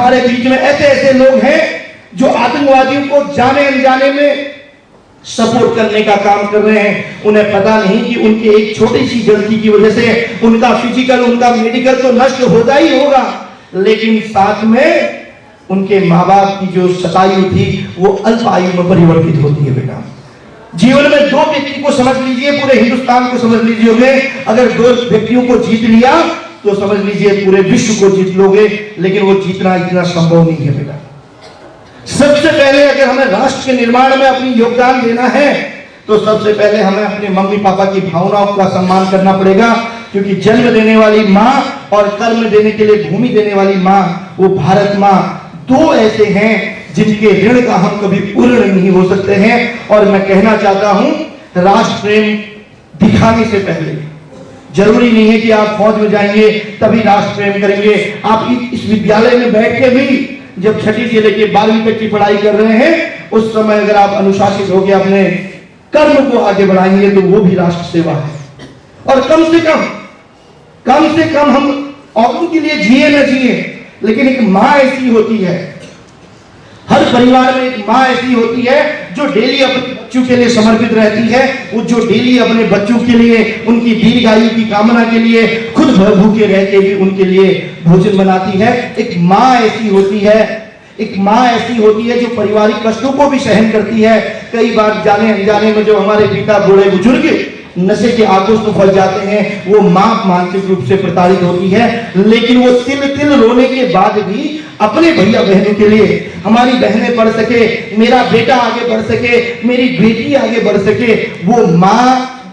हमारे बीच में ऐसे ऐसे लोग हैं जो आतंकवादियों को जाने अनजाने में सपोर्ट करने का काम कर रहे हैं। उन्हें पता नहीं कि उनके एक छोटी सी गलती की वजह से उनका फिजिकल, उनका मेडिकल तो नष्ट होगा ही होगा, लेकिन साथ में उनके माँ बाप की जो शतायु थी वो अल्प आयु में परिवर्तित होती है। बेटा, जीवन में दो व्यक्ति को समझ लीजिए, पूरे हिंदुस्तान को समझ लीजिए, अगर दो व्यक्तियों को जीत लिया तो समझ लीजिए पूरे विश्व को जीत लोगे, लेकिन वो जीतना इतना संभव नहीं है। बेटा, सबसे पहले अगर हमें राष्ट्र के निर्माण में अपनी योगदान देना है तो सबसे पहले हमें अपने मम्मी पापा की भावनाओं का सम्मान करना पड़ेगा, क्योंकि जन्म देने वाली माँ और कर्म देने के लिए भूमि देने वाली माँ, वो भारत माँ, दो ऐसे हैं जिनके ऋण का हम कभी पूर्ण नहीं हो सकते हैं। और मैं कहना चाहता हूं, राष्ट्र प्रेम दिखाने से पहले जरूरी नहीं है कि आप फौज में जाएंगे तभी राष्ट्र प्रेम करेंगे। आप इस विद्यालय में बैठ के भी जब 6ठी से लेकर 12वीं तक की पढ़ाई कर रहे हैं, उस समय अगर आप अनुशासित होकर अपने कर्म को आगे बढ़ाएंगे तो वो भी राष्ट्र सेवा है। और कम से कम हम औरों के लिए जिए न जिए, लेकिन एक माँ ऐसी होती है, हर परिवार में एक माँ ऐसी होती है जो डेली अपने बच्चों के लिए समर्पित रहती है, वो जो डेली अपने बच्चों के लिए, उनकी दीर्घ आयु की कामना के लिए खुद भूखे रहते भी उनके लिए भोजन बनाती है। एक माँ ऐसी होती है जो पारिवारिक कष्टों को भी सहन करती है। कई बार जाने अनजाने में जो हमारे पिता बूढ़े बुजुर्ग नशे के आगोश में फंस जाते हैं, वो मां मानसिक रूप से प्रताड़ित होती है, लेकिन वो तिल तिल रोने के बाद भी अपने भैया बहनों के लिए, हमारी बहनें पढ़ सके, मेरा बेटा आगे बढ़ सके, मेरी बेटी आगे बढ़ सके, वो मां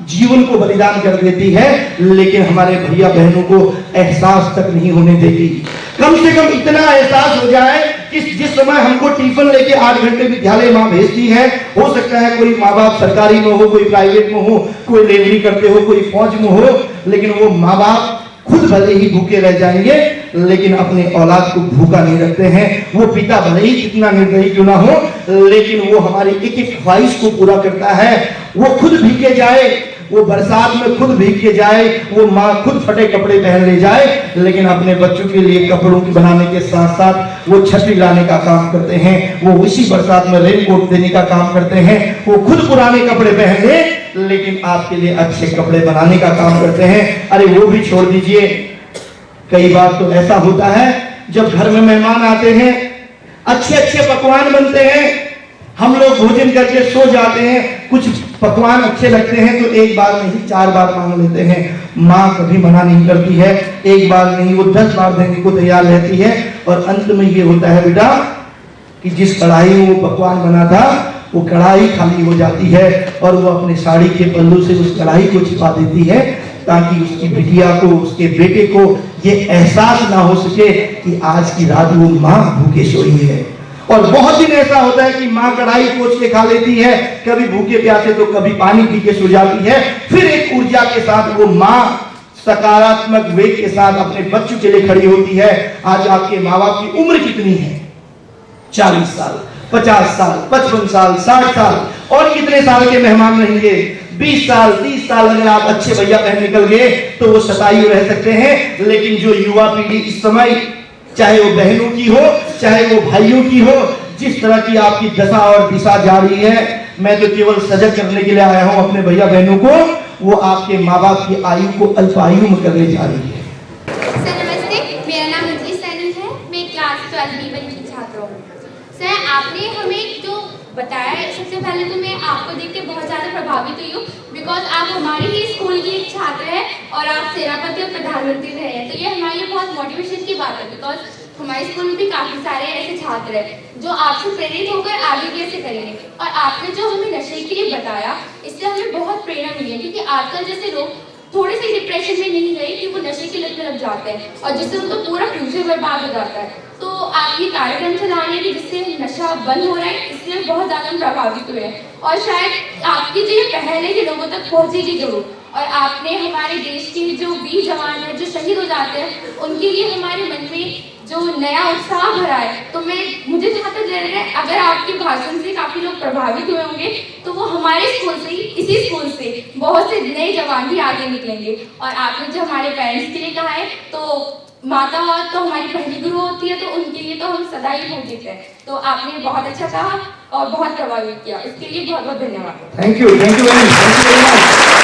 जीवन को बलिदान कर देती है, लेकिन हमारे भैया बहनों को एहसास तक नहीं होने देती। कम से कम इतना एहसास हो जाए कि जिस समय हमको टिफिन लेके 8 घंटे विद्यालय माँ भेजती है, हो सकता है कोई माँ बाप सरकारी में हो, कोई प्राइवेट में हो, कोई लेबरी करते हो, कोई फौज में हो, लेकिन वो माँ बाप खुद भले ही भूखे रह जाएंगे लेकिन अपने औलाद को भूखा नहीं रखते हैं। वो पिता भले ही कितना निर्दयी क्यों ना हो, लेकिन वो हमारी एक एक ख्वाहिश को पूरा करता है। वो खुद भीगे जाए, वो बरसात में खुद भीग के जाए, वो माँ खुद फटे कपड़े पहन ले जाए, लेकिन अपने बच्चों के लिए कपड़ों की बनाने के साथ साथ वो छतरी लाने का काम करते हैं, वो इसी बरसात में रेनकोट देने का काम करते हैं, वो खुद पुराने कपड़े पहन ले लेकिन आपके लिए अच्छे कपड़े बनाने का काम करते हैं। अरे वो भी छोड़ दीजिए, कई बार तो ऐसा होता है जब घर में मेहमान आते हैं, अच्छे अच्छे पकवान बनते हैं, हम लोग भोजन करके सो जाते हैं, कुछ पकवान अच्छे लगते हैं तो एक बार नहीं 4 बार मांग लेते हैं। माँ कभी मना नहीं करती है, एक बार नहीं वो 10 बार देने को तैयार रहती है। और अंत में ये होता है बेटा कि जिस कढ़ाई में वो पकवान बना था वो कढ़ाई खाली हो जाती है और वो अपने साड़ी के पल्लू से उस कढ़ाई को छिपा देती है, ताकि उसकी बिटिया को, उसके बेटे को ये एहसास ना हो सके कि आज की रात वो माँ भूखे सोई है। और बहुत दिन ऐसा होता है कि माँ कढ़ाई पोंछ के खा लेती है, कभी भूखे प्यासे तो कभी पानी पी के सो जाती है। फिर एक ऊर्जा के साथ वो माँ सकारात्मक वेग के साथ अपने बच्चों के लिए खड़ी होती है। आज आपके माँ बाप की उम्र कितनी है? 40 साल, 50 साल, 55 साल, 60 साल, और कितने साल के मेहमान रहेंगे? 20 साल, 30 साल अगर आप अच्छे भैया बहन निकल गए तो वो शतायु रह सकते हैं। लेकिन जो युवा पीढ़ी इस समय, चाहे वो बहनों की हो चाहे वो भाइयों की हो, जिस तरह की आपकी दशा और दिशा जा रही है, मैं तो केवल सजग करने के लिए आया हूं अपने भैया बहनों को, वो आपके माँ बाप की आयु को अल्प आयु में करने जा रही है। सर नमस्ते, मेरा नाम मंजरी सैनी है, मैं क्लास 12B1 की छात्र हूँ। सर आपने हमें जो बताया, सबसे पहले तो मैं आपको देख के बहुत ज़्यादा प्रभावित हुई हूँ, बिकॉज आप हमारे ही स्कूल की एक छात्र हैं और आप सेनापति और प्रधानमंत्री रहे हैं, तो ये हमारे लिए बहुत मोटिवेशन की बात है। बिकॉज हमारे स्कूल में भी काफ़ी सारे ऐसे छात्र हैं जो आपसे प्रेरित होकर आगे भी ऐसे करेंगे। और आपने जो हमें नशे के लिए बताया, इससे हमें बहुत प्रेरणा मिली है, क्योंकि आजकल जैसे लोग थोड़े से डिप्रेशन में नहीं गए कि वो नशे की लत में लग जाते हैं और जिससे उनका पूरा फ्यूचर बर्बाद हो जाता है। तो आप ये कार्यक्रम चला रहे हैं कि जिससे नशा बंद हो रहा है, इससे बहुत ज़्यादा हम प्रभावित हुए हैं और शायद आपकी जो ये पहल है कि लोगों तक पहुँचेगी जरूर। और आपने हमारे देश के जो वीर जवान हैं जो शहीद हो जाते हैं, उनके लिए हमारे मन में जो नया उत्साह भरा है। तो मुझे जहाँ तक लग रहा है, अगर आपके भाषण से काफ़ी लोग प्रभावित हुए होंगे तो वो हमारे स्कूल से ही, इसी स्कूल से बहुत से नए जवान भी आगे निकलेंगे। और आपने जो हमारे पेरेंट्स के लिए कहा है, तो माता तो हमारी पहली गुरु होती है, तो उनके लिए तो हम सदा ही पूजित हैं। तो आपने बहुत अच्छा कहा और बहुत प्रभावित किया, इसके लिए बहुत बहुत धन्यवाद। Thank you very much.